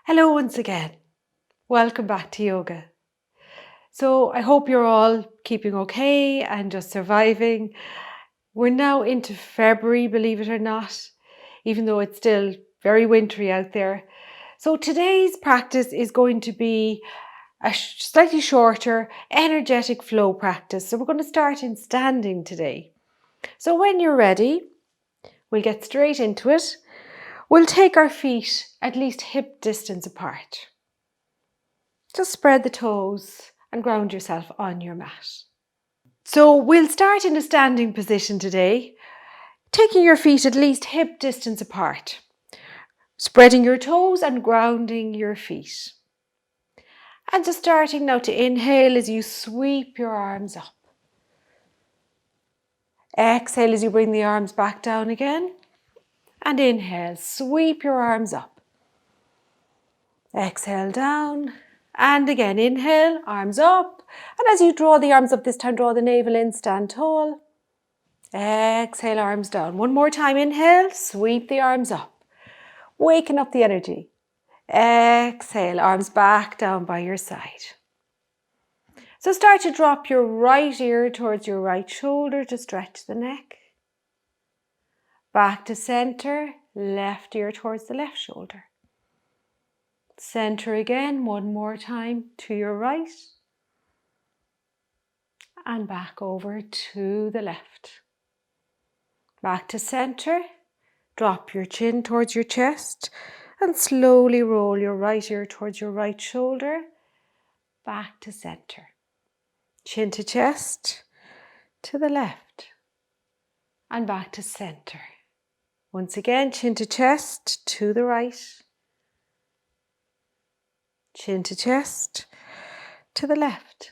Hello once again. Welcome back to yoga. So I hope you're all keeping okay and just surviving. We're now into February, believe it or not, even though it's still very wintry out there. So today's practice is going to be a slightly shorter, energetic flow practice. So we're going to start in standing today. So when you're ready, we'll get straight into it. We'll take our feet at least hip distance apart. Just spread the toes and ground yourself on your mat. So we'll start in a standing position today, taking your feet at least hip distance apart, spreading your toes and grounding your feet. And just starting now to inhale as you sweep your arms up. Exhale as you bring the arms back down again. And inhale, sweep your arms up. Exhale down. And again, inhale, arms up. And as you draw the arms up, this time draw the navel in, stand tall. Exhale, arms down. One more time, inhale, sweep the arms up. Waken up the energy. Exhale, arms back down by your side. So start to drop your right ear towards your right shoulder to stretch the neck. Back to center, left ear towards the left shoulder. Center again, one more time to your right. And back over to the left. Back to center, drop your chin towards your chest and slowly roll your right ear towards your right shoulder. Back to center. Chin to chest, to the left and back to center. Once again, chin to chest, to the right. Chin to chest, to the left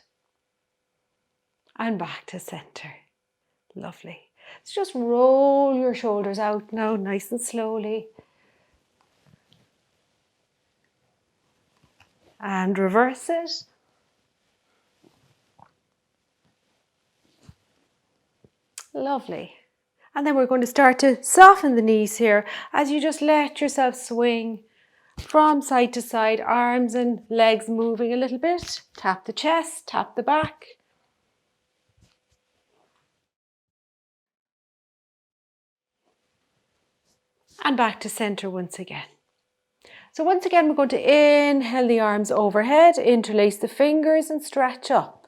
and back to center. Lovely. So just roll your shoulders out now, nice and slowly. And reverse it. Lovely. And then we're going to start to soften the knees here as you just let yourself swing from side to side, arms and legs moving a little bit. Tap the chest, tap the back. And back to center once again. So once again, we're going to inhale the arms overhead, interlace the fingers and stretch up.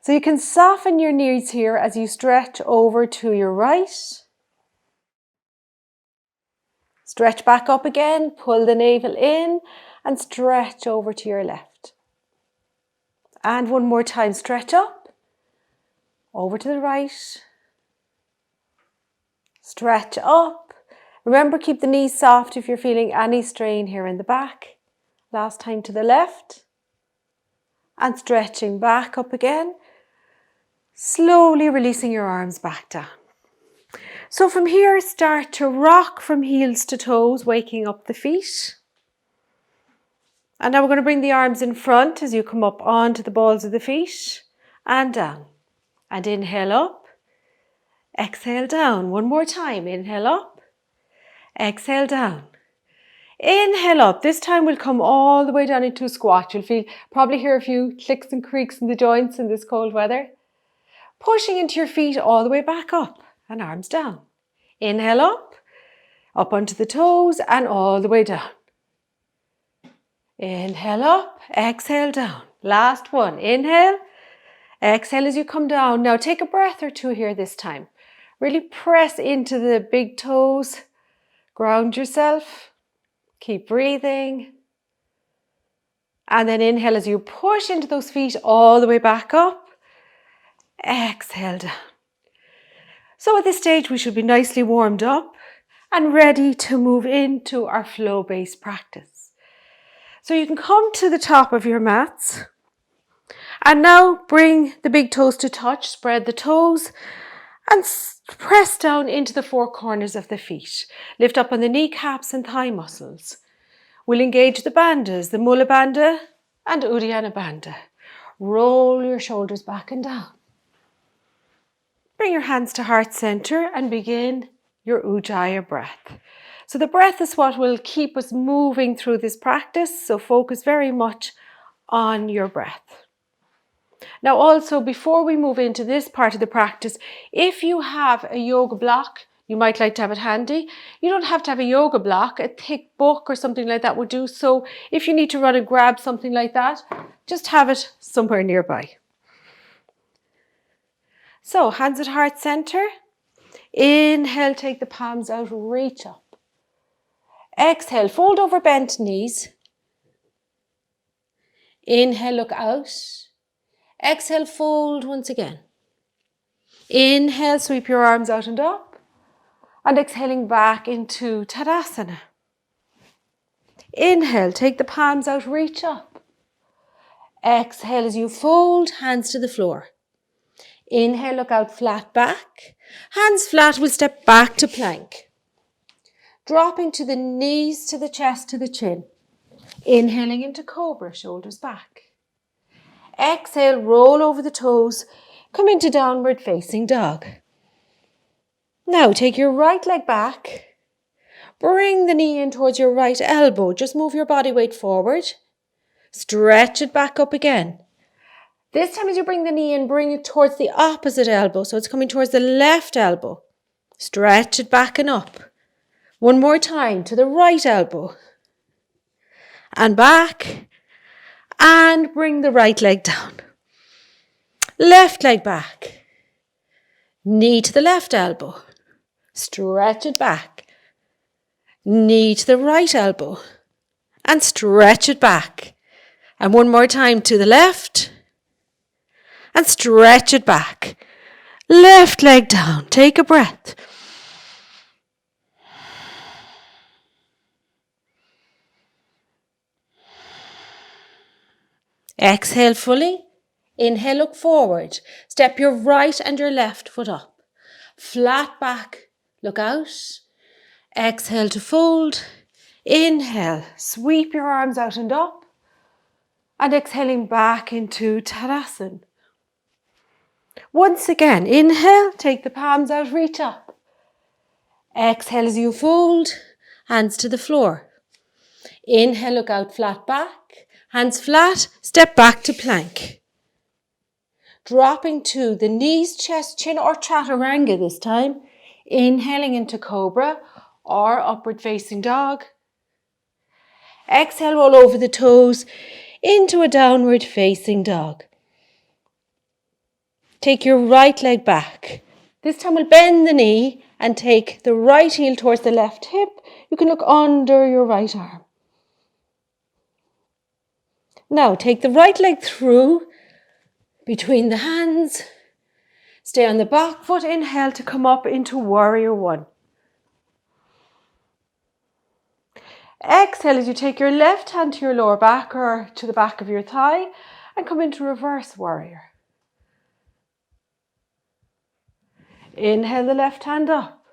So you can soften your knees here as you stretch over to your right. Stretch back up again, pull the navel in and stretch over to your left. And one more time, stretch up, over to the right. Stretch up. Remember, keep the knees soft if you're feeling any strain here in the back. Last time to the left. And stretching back up again. Slowly releasing your arms back down. So from here, start to rock from heels to toes, waking up the feet. And now we're going to bring the arms in front as you come up onto the balls of the feet and down. And inhale up, exhale down. One more time, inhale up, exhale down. Inhale up. This time we'll come all the way down into a squat. You'll probably hear a few clicks and creaks in the joints in this cold weather. Pushing into your feet all the way back up and arms down. Inhale up onto the toes and all the way down. Inhale up, exhale down. Last one, inhale, exhale as you come down. Now take a breath or two here this time. Really press into the big toes, ground yourself, keep breathing. And then inhale as you push into those feet all the way back up. Exhale down. So at this stage we should be nicely warmed up and ready to move into our flow-based practice. So you can come to the top of your mats and now bring the big toes to touch, spread the toes and press down into the four corners of the feet. Lift up on the kneecaps and thigh muscles. We'll engage the bandhas, the Mula Bandha and Uddiyana Bandha. Roll your shoulders back and down. Bring your hands to heart center and begin your Ujjayi breath. So the breath is what will keep us moving through this practice. So focus very much on your breath. Now also, before we move into this part of the practice, if you have a yoga block, you might like to have it handy. You don't have to have a yoga block, a thick book or something like that would do. So if you need to run and grab something like that, just have it somewhere nearby. So hands at heart center. Inhale, take the palms out, reach up. Exhale, fold over bent knees. Inhale, look out. Exhale, fold once again. Inhale, sweep your arms out and up. And exhaling back into Tadasana. Inhale, take the palms out, reach up. Exhale as you fold, hands to the floor. Inhale, look out, flat back. Hands flat, we'll step back to plank. Dropping to the knees, to the chest, to the chin. Inhaling into cobra, shoulders back. Exhale, roll over the toes. Come into downward facing dog. Now take your right leg back. Bring the knee in towards your right elbow. Just move your body weight forward. Stretch it back up again. This time as you bring the knee in, bring it towards the opposite elbow. So it's coming towards the left elbow. Stretch it back and up. One more time to the right elbow. And back. And bring the right leg down. Left leg back. Knee to the left elbow. Stretch it back. Knee to the right elbow. And stretch it back. And one more time to the left. And stretch it back. Left leg down. Take a breath. Exhale fully. Inhale, look forward. Step your right and your left foot up. Flat back, look out. Exhale to fold. Inhale, sweep your arms out and up. And exhaling back into Tadasana. Once again, inhale, take the palms out, reach up. Exhale as you fold, hands to the floor. Inhale, look out, flat back. Hands flat, step back to plank. Dropping to the knees, chest, chin or chaturanga this time. Inhaling into cobra or upward facing dog. Exhale, roll over the toes into a downward facing dog. Take your right leg back. This time we'll bend the knee and take the right heel towards the left hip. You can look under your right arm. Now take the right leg through between the hands. Stay on the back foot. Inhale to come up into warrior one. Exhale as you take your left hand to your lower back or to the back of your thigh and come into reverse warrior. Inhale the left hand up.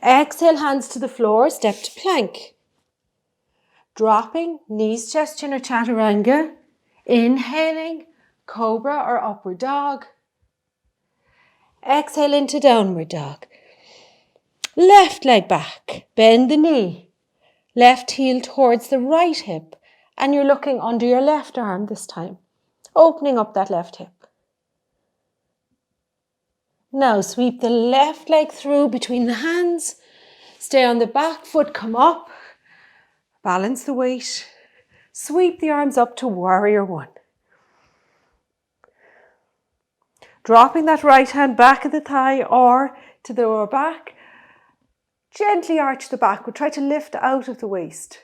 Exhale, hands to the floor, step to plank. Dropping, knees, chest, chin or chaturanga. Inhaling, cobra or upward dog. Exhale into downward dog. Left leg back, bend the knee. Left heel towards the right hip. And you're looking under your left arm this time. Opening up that left hip. Now sweep the left leg through between the hands. Stay on the back foot, come up. Balance the weight. Sweep the arms up to warrior one. Dropping that right hand back at the thigh or to the lower back. Gently arch the back. We'll try to lift out of the waist.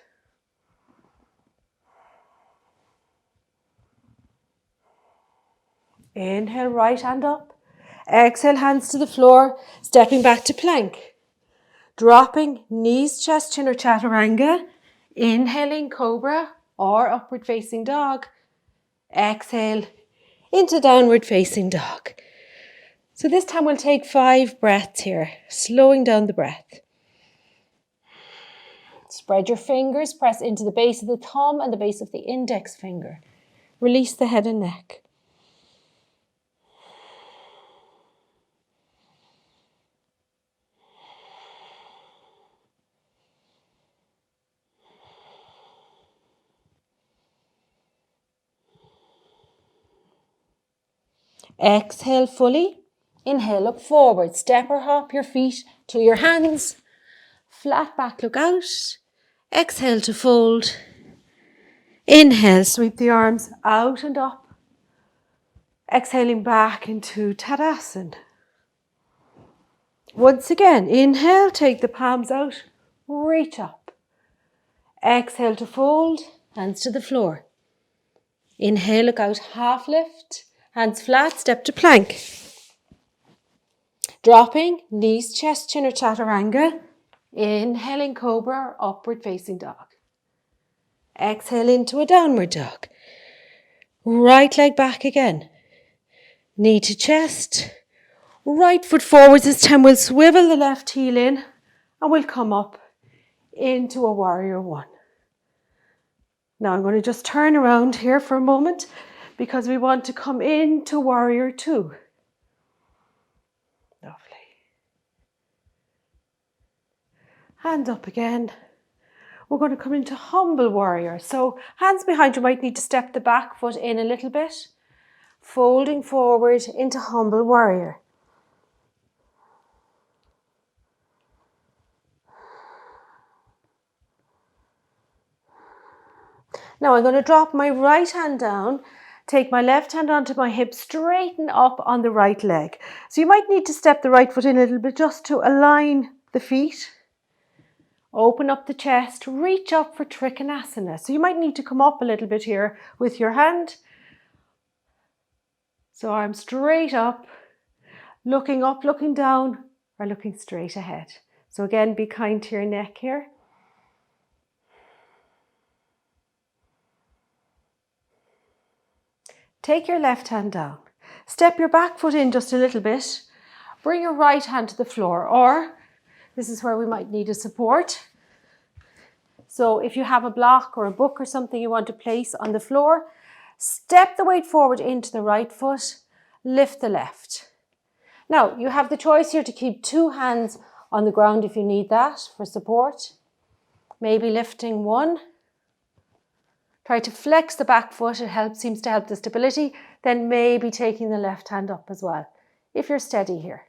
Inhale, right hand up. Exhale, hands to the floor, stepping back to plank. Dropping, knees, chest, chin or chaturanga. Inhaling, cobra or upward facing dog. Exhale, into downward facing dog. So this time we'll take 5 breaths here, slowing down the breath. Spread your fingers, press into the base of the thumb and the base of the index finger. Release the head and neck. Exhale fully. Inhale, look forward. Step or hop your feet to your hands. Flat back, look out. Exhale to fold. Inhale, sweep the arms out and up. Exhaling back into Tadasana. Once again, inhale, take the palms out, reach up. Exhale to fold, hands to the floor. Inhale, look out, half lift, hands flat, step to plank. Dropping, knees, chest, chin or chaturanga. Inhaling cobra, upward facing dog. Exhale into a downward dog. Right leg back again. Knee to chest. Right foot forwards this time. We'll swivel the left heel in and we'll come up into a warrior one. Now I'm going to just turn around here for a moment because we want to come into warrior two. Lovely. Hand up again. We're going to come into humble warrior. So hands behind, you might need to step the back foot in a little bit. Folding forward into humble warrior. Now I'm going to drop my right hand down, take my left hand onto my hip, straighten up on the right leg. So you might need to step the right foot in a little bit just to align the feet. Open up the chest, reach up for Trikonasana. So you might need to come up a little bit here with your hand. So arms straight up, looking down, or looking straight ahead. So again, be kind to your neck here. Take your left hand down. Step your back foot in just a little bit. Bring your right hand to the floor, or this is where we might need a support. So if you have a block or a book or something you want to place on the floor, step the weight forward into the right foot, lift the left. Now, you have the choice here to keep two hands on the ground if you need that for support. Maybe lifting one. Try to flex the back foot, it seems to help the stability. Then maybe taking the left hand up as well, if you're steady here.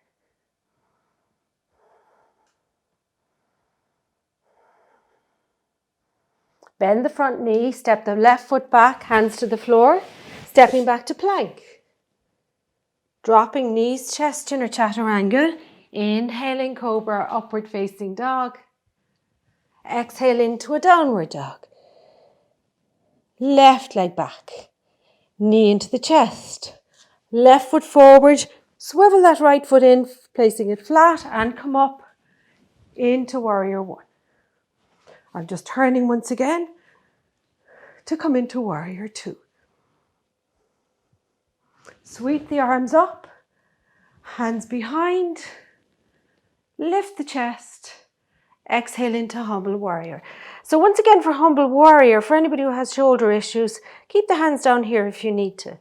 Bend the front knee, step the left foot back, hands to the floor, stepping back to plank. Dropping knees, chest, chin or chaturanga. Inhaling cobra, upward facing dog. Exhale into a downward dog. Left leg back, knee into the chest, left foot forward, swivel that right foot in, placing it flat and come up into warrior one. I'm just turning once again to come into warrior two. Sweep the arms up, hands behind, lift the chest, exhale into humble warrior. So once again for humble warrior, for anybody who has shoulder issues, keep the hands down here if you need to.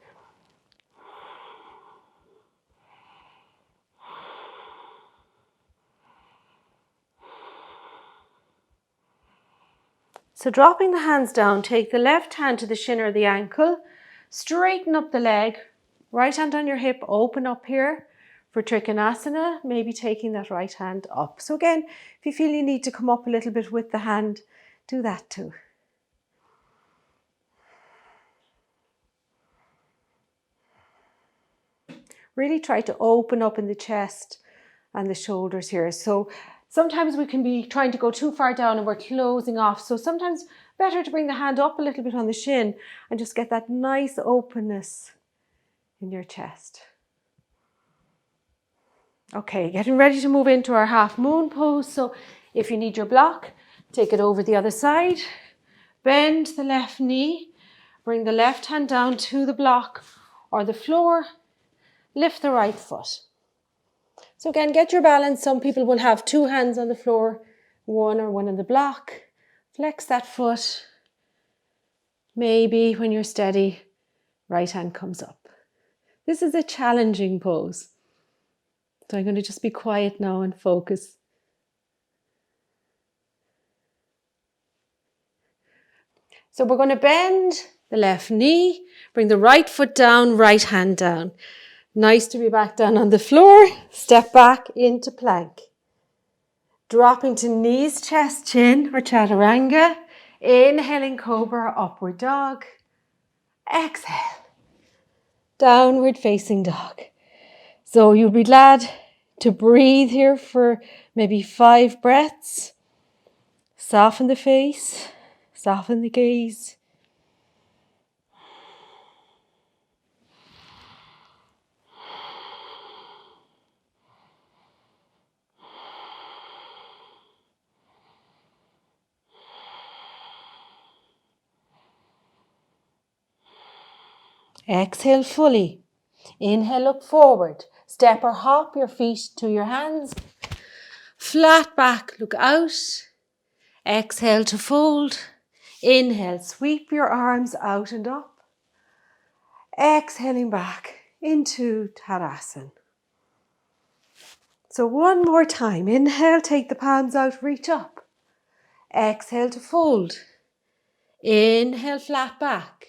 So dropping the hands down, take the left hand to the shin or the ankle, straighten up the leg, right hand on your hip, open up here for Trikonasana, maybe taking that right hand up. So again, if you feel you need to come up a little bit with the hand, do that too. Really try to open up in the chest and the shoulders here. So sometimes we can be trying to go too far down and we're closing off. So sometimes better to bring the hand up a little bit on the shin and just get that nice openness in your chest. Okay, getting ready to move into our half moon pose. So if you need your block, take it over the other side. Bend the left knee. Bring the left hand down to the block or the floor. Lift the right foot. So again, get your balance. Some people will have two hands on the floor, one on the block. Flex that foot. Maybe when you're steady, right hand comes up. This is a challenging pose. So I'm going to just be quiet now and focus. So we're going to bend the left knee, bring the right foot down, right hand down. Nice to be back down on the floor. Step back into plank. Dropping to knees, chest, chin or chaturanga. Inhaling cobra, upward dog. Exhale. Downward facing dog. So you'll be glad to breathe here for maybe 5 breaths. Soften the face, soften the gaze. Exhale fully. Inhale, look forward. Step or hop your feet to your hands. Flat back, look out. Exhale to fold. Inhale, sweep your arms out and up. Exhaling back into Tadasana. So one more time. Inhale, take the palms out, reach up. Exhale to fold. Inhale, flat back.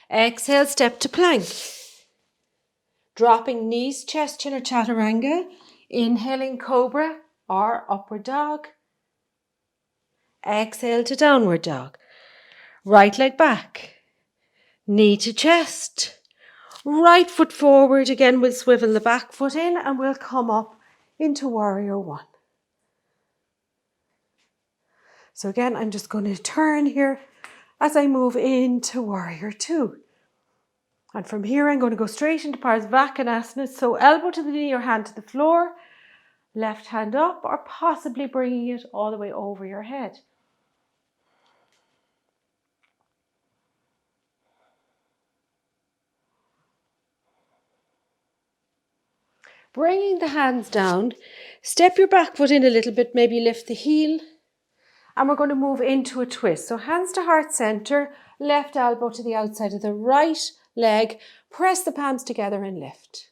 Exhale, step to plank. Dropping knees, chest, chin or chaturanga. Inhaling cobra or upward dog. Exhale to downward dog. Right leg back. Knee to chest. Right foot forward. Again, we'll swivel the back foot in and we'll come up into warrior one. So again, I'm just going to turn here as I move into warrior two. And from here, I'm going to go straight into Parsvakonasana. So elbow to the knee or hand to the floor. Left hand up or possibly bringing it all the way over your head. Bringing the hands down, step your back foot in a little bit, maybe lift the heel. And we're going to move into a twist. So hands to heart center, left elbow to the outside of the right leg. Press the palms together and lift.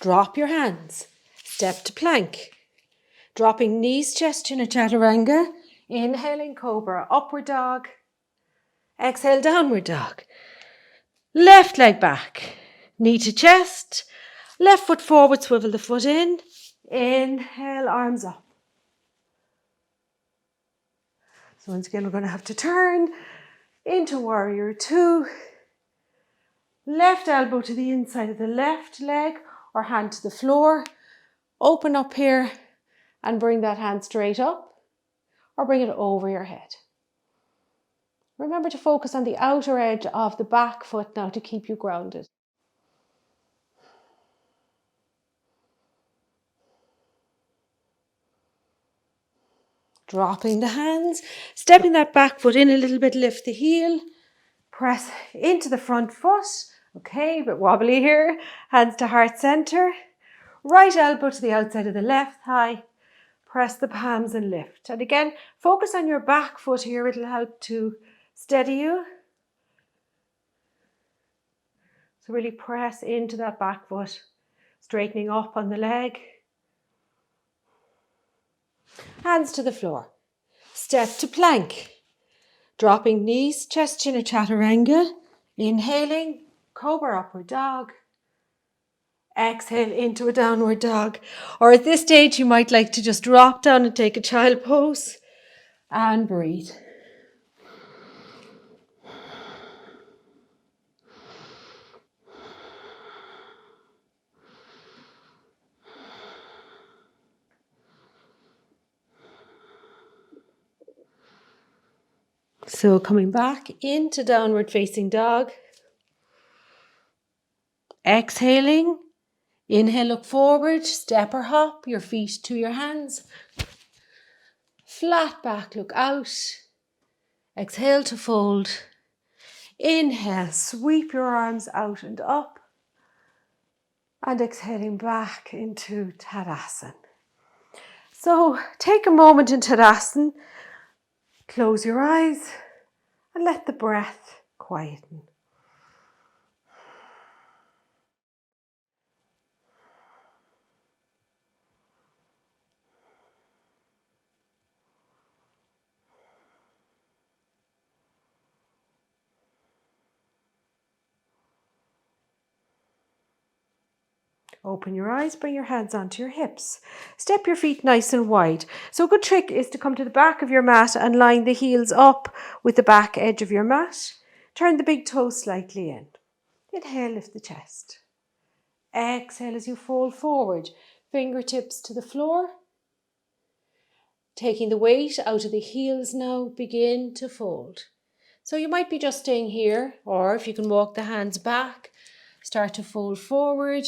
Drop your hands. Step to plank. Dropping knees, chest, chin or chaturanga. Inhaling cobra, upward dog. Exhale, downward dog. Left leg back. Knee to chest. Left foot forward, swivel the foot in. Inhale, arms up. So once again, we're going to have to turn into warrior two. Left elbow to the inside of the left leg or hand to the floor. Open up here and bring that hand straight up or bring it over your head. Remember to focus on the outer edge of the back foot now to keep you grounded. Dropping the hands, stepping that back foot in a little bit, lift the heel, press into the front foot. Okay, a bit wobbly here. Hands to heart center. Right elbow to the outside of the left thigh. Press the palms and lift. And again, focus on your back foot here. It'll help to steady you. So really press into that back foot, straightening up on the leg. Hands to the floor. Step to plank. Dropping knees, chest, chin or chaturanga. Inhaling, cobra, upward dog. Exhale into a downward dog. Or at this stage, you might like to just drop down and take a child pose and breathe. So coming back into downward facing dog. Exhaling. Inhale, look forward, step or hop, your feet to your hands. Flat back, look out. Exhale to fold. Inhale, sweep your arms out and up. And exhaling back into Tadasana. So take a moment in Tadasana. Close your eyes and let the breath quieten. Open your eyes, bring your hands onto your hips. Step your feet nice and wide. So a good trick is to come to the back of your mat and line the heels up with the back edge of your mat. Turn the big toes slightly in. Inhale, lift the chest. Exhale as you fold forward. Fingertips to the floor. Taking the weight out of the heels now, begin to fold. So you might be just staying here, or if you can walk the hands back, start to fold forward,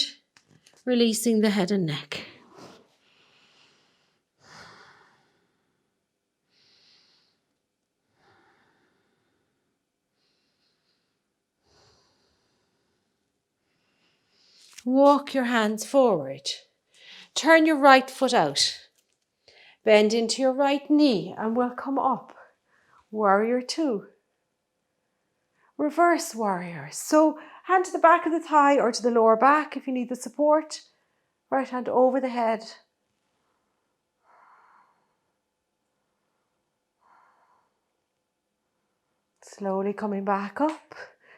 releasing the head and neck. Walk your hands forward. Turn your right foot out. Bend into your right knee and we'll come up. Warrior 2. Reverse warrior. So hand to the back of the thigh or to the lower back if you need the support. Right hand over the head. Slowly coming back up.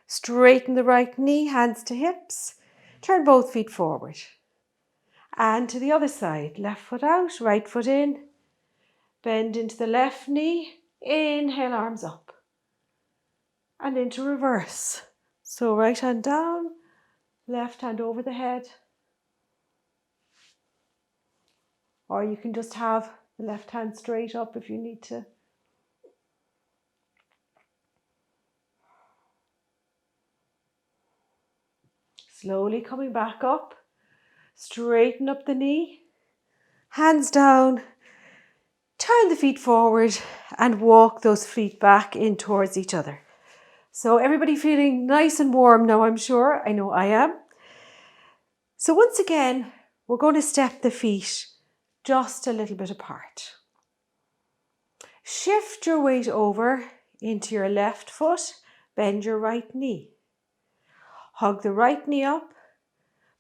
Straighten the right knee, hands to hips. Turn both feet forward. And to the other side. Left foot out, right foot in. Bend into the left knee. Inhale, arms up. And into reverse. So right hand down, left hand over the head. Or you can just have the left hand straight up if you need to. Slowly coming back up. Straighten up the knee. Hands down. Turn the feet forward and walk those feet back in towards each other. So everybody feeling nice and warm now, I'm sure. I know I am. So once again, we're going to step the feet just a little bit apart. Shift your weight over into your left foot. Bend your right knee. Hug the right knee up.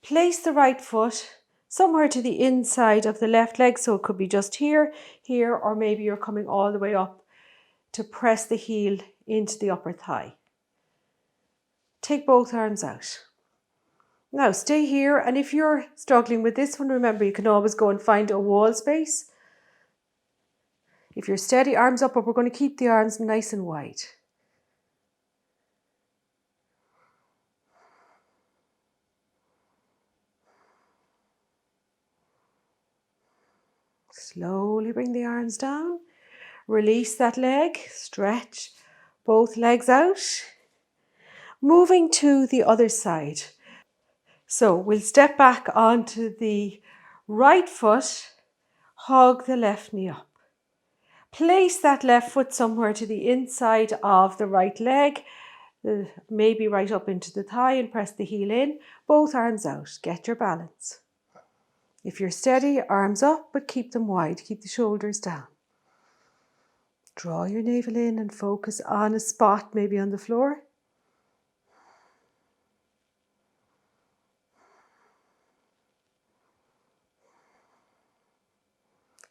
Place the right foot somewhere to the inside of the left leg. So it could be just here, here, or maybe you're coming all the way up to press the heel into the upper thigh. Take both arms out. Now stay here, and if you're struggling with this one, remember you can always go and find a wall space. If you're steady, arms up, but we're going to keep the arms nice and wide. Slowly bring the arms down. Release that leg, stretch both legs out. Moving to the other side. So we'll step back onto the right foot, hug the left knee up. Place that left foot somewhere to the inside of the right leg, maybe right up into the thigh, and press the heel in. Both arms out, get your balance. If you're steady, arms up, but keep them wide, keep the shoulders down. Draw your navel in and focus on a spot, maybe on the floor.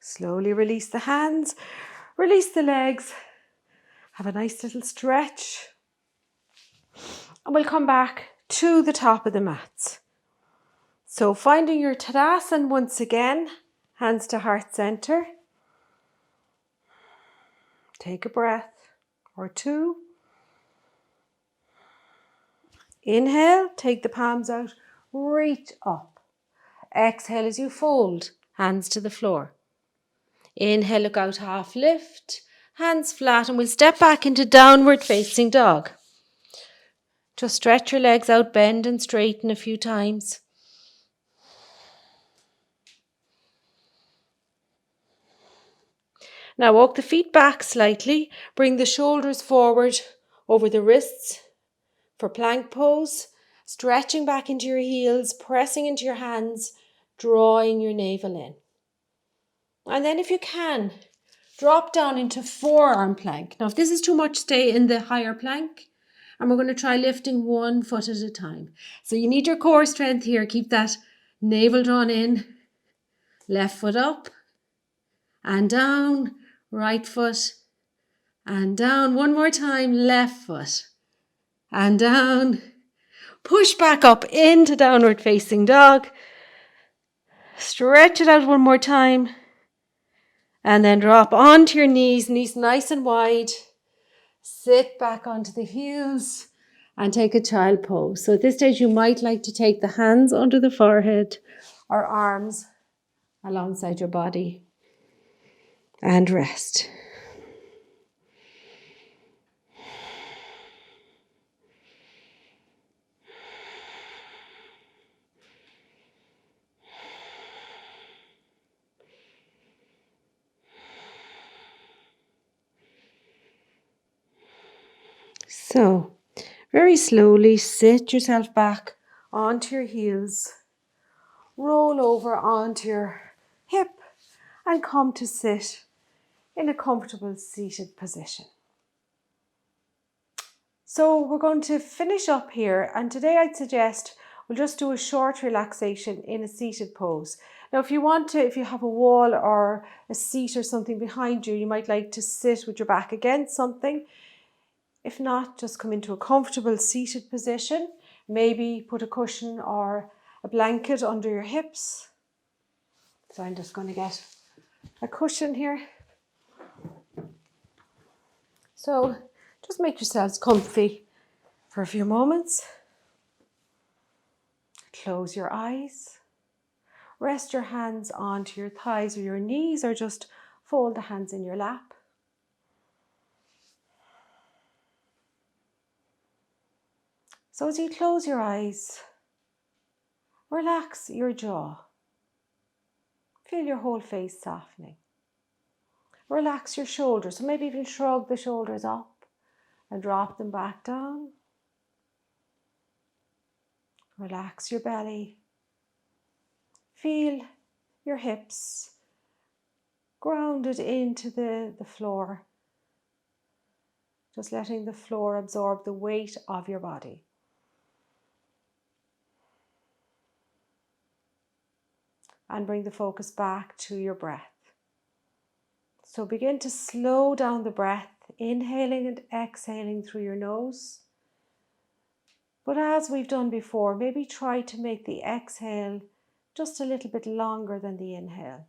Slowly release the hands, release the legs. Have a nice little stretch. And we'll come back to the top of the mats. So finding your Tadasana once again, hands to heart center. Take a breath or two. Inhale, take the palms out, reach up. Exhale as you fold, hands to the floor. Inhale, look out, half lift, hands flat, and we'll step back into downward facing dog. Just stretch your legs out, bend and straighten a few times. Now walk the feet back slightly, bring the shoulders forward over the wrists for plank pose, stretching back into your heels, pressing into your hands, drawing your navel in. And then if you can, drop down into forearm plank. Now if this is too much, stay in the higher plank. And we're going to try lifting one foot at a time. So you need your core strength here. Keep that navel drawn in. Left foot up and down. Right foot and down. One more time. Left foot and down. Push back up into downward facing dog. Stretch it out one more time. And then drop onto your knees nice and wide. Sit back onto the heels and take a child pose. So at this stage, you might like to take the hands under the forehead or arms alongside your body and rest. So, very slowly sit yourself back onto your heels. Roll over onto your hip and come to sit in a comfortable seated position. So we're going to finish up here, and today I'd suggest we'll just do a short relaxation in a seated pose. Now if you want to, if you have a wall or a seat or something behind you, you might like to sit with your back against something. If not, just come into a comfortable seated position. Maybe put a cushion or a blanket under your hips. So I'm just going to get a cushion here. So just make yourselves comfy for a few moments. Close your eyes. Rest your hands onto your thighs or your knees, or just fold the hands in your lap. So as you close your eyes, relax your jaw. Feel your whole face softening. Relax your shoulders, so maybe even shrug the shoulders up and drop them back down. Relax your belly. Feel your hips grounded into the floor, just letting the floor absorb the weight of your body. And bring the focus back to your breath. So begin to slow down the breath, inhaling and exhaling through your nose. But as we've done before, maybe try to make the exhale just a little bit longer than the inhale.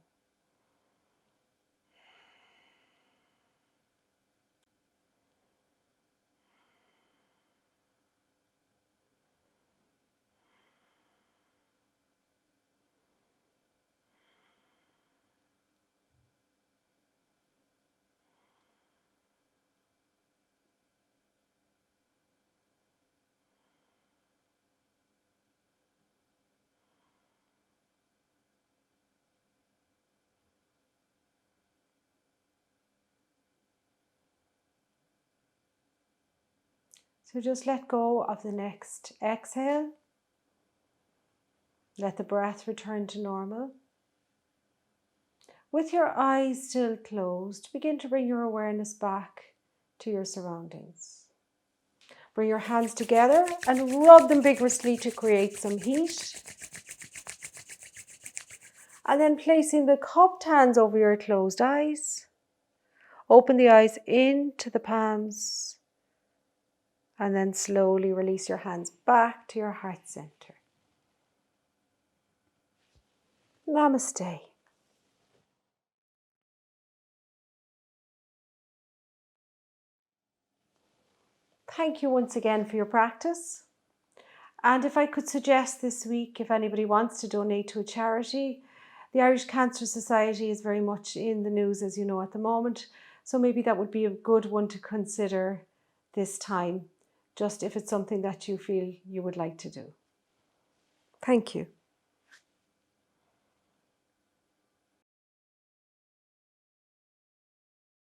So just let go of the next exhale. Let the breath return to normal. With your eyes still closed, begin to bring your awareness back to your surroundings. Bring your hands together and rub them vigorously to create some heat. And then placing the cupped hands over your closed eyes. Open the eyes into the palms. And then slowly release your hands back to your heart center. Namaste. Thank you once again for your practice. And if I could suggest this week, if anybody wants to donate to a charity, the Irish Cancer Society is very much in the news, as you know, at the moment. So maybe that would be a good one to consider this time, just if it's something that you feel you would like to do. Thank you.